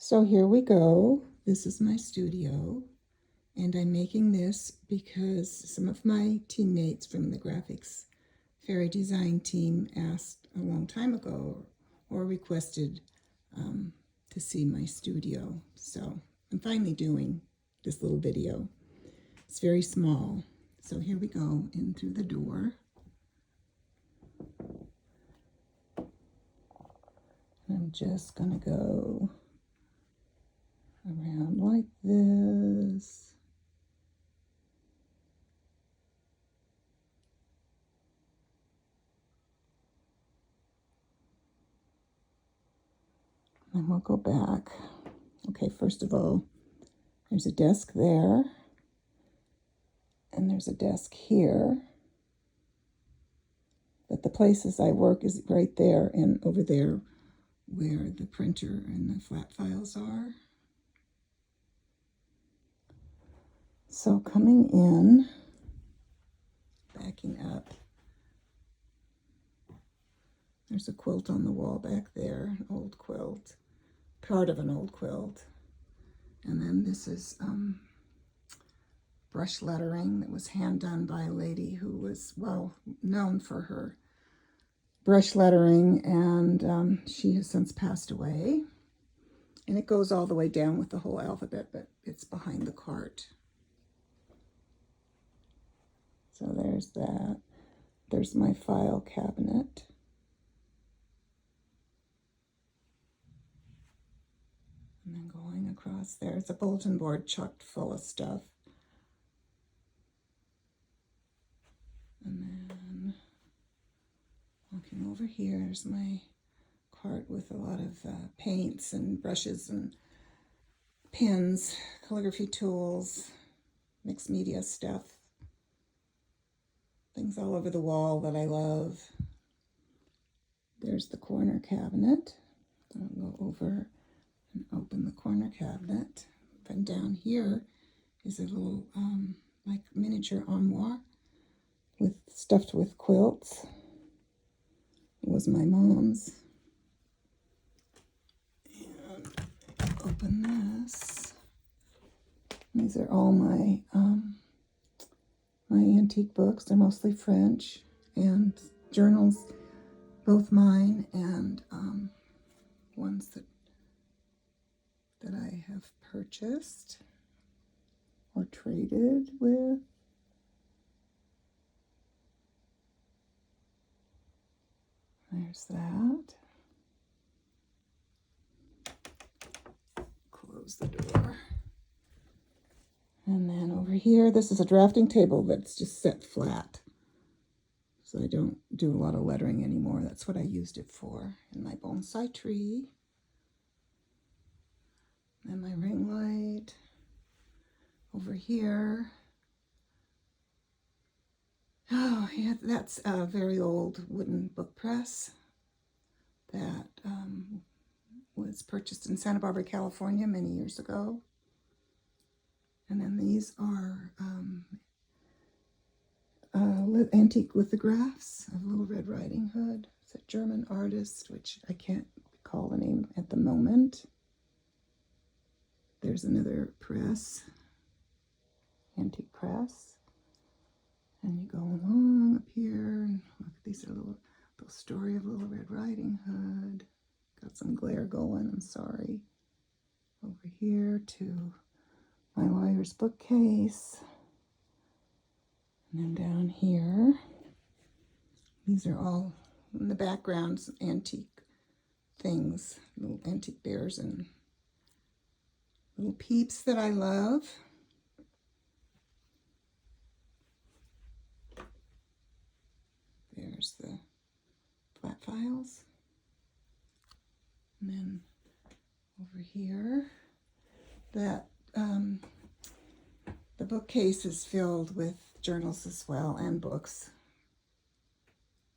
So here we go. This is my studio, and I'm making this because some of my teammates from the graphics fairy design team asked a long time ago or requested to see my studio. So I'm finally doing this little video. It's very small. So here we go in through the door. I'm just gonna go around like this. And we'll go back. Okay, first of all, there's a desk there, and there's a desk here. But the places I work is right there and over there where the printer and the flat files are. So coming in, backing up, there's a quilt on the wall back there, an old quilt, part of an old quilt. And then this is brush lettering that was hand done by a lady who was well known for her brush lettering, and she has since passed away. And it goes all the way down with the whole alphabet, but it's behind the cart. So there's that. There's my file cabinet. And then going across there, it's a bulletin board chocked full of stuff. And then walking over here, there's my cart with a lot of paints and brushes and pens, calligraphy tools, mixed media stuff. Things all over the wall that I love. There's the corner cabinet. I'll go over and open the corner cabinet. And down here is a little like miniature armoire with stuffed with quilts. It was my mom's. And open this. These are all my my antique books. They're mostly French, and journals, both mine and ones that I have purchased or traded with. There's that. Close the door. And then over here, this is a drafting table that's just set flat. So I don't do a lot of lettering anymore. That's what I used it for. And my bonsai tree. And my ring light. Over here. Oh, yeah, that's a very old wooden book press that was purchased in Santa Barbara, California many years ago. And then these are antique lithographs of Little Red Riding Hood. It's a German artist, which I can't recall the name at the moment. There's another press, antique press. And you go along up here, and look, these are little story of Little Red Riding Hood. Got some glare going, I'm sorry. Over here to my lawyer's bookcase. And then down here, these are all in the background, some antique things, little antique bears and little peeps that I love. There's the flat files. And then over here, that the bookcase is filled with journals as well, and books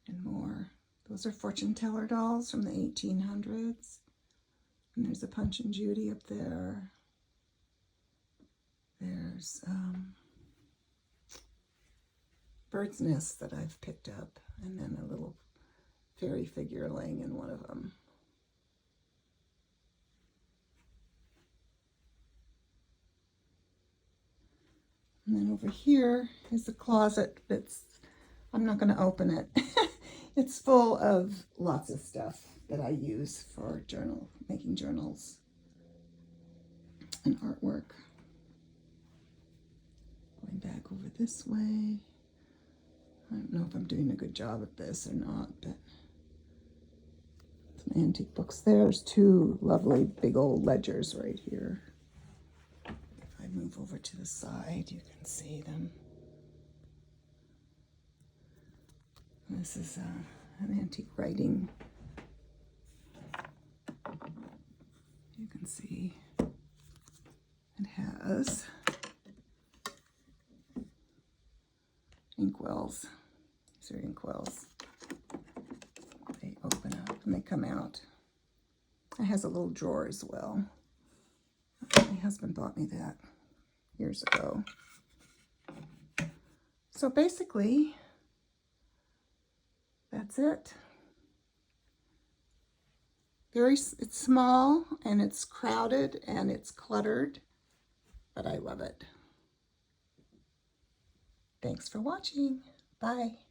and more. Those are fortune teller dolls from the 1800s. And there's a Punch and Judy up there. There's bird's nests that I've picked up, and then a little fairy figure laying in one of them. And then over here is a closet I'm not going to open it. It's full of lots of stuff that I use for making journals and artwork. Going back over this way. I don't know if I'm doing a good job at this or not, but some antique books. There's two lovely big old ledgers right here. If I move over to the side, you can see them. This is an antique writing. You can see it has inkwells. These are inkwells. They open up and they come out. It has a little drawer as well. My husband bought me that years ago. So basically, that's it. It's small and it's crowded and it's cluttered, but I love it. Thanks for watching. Bye.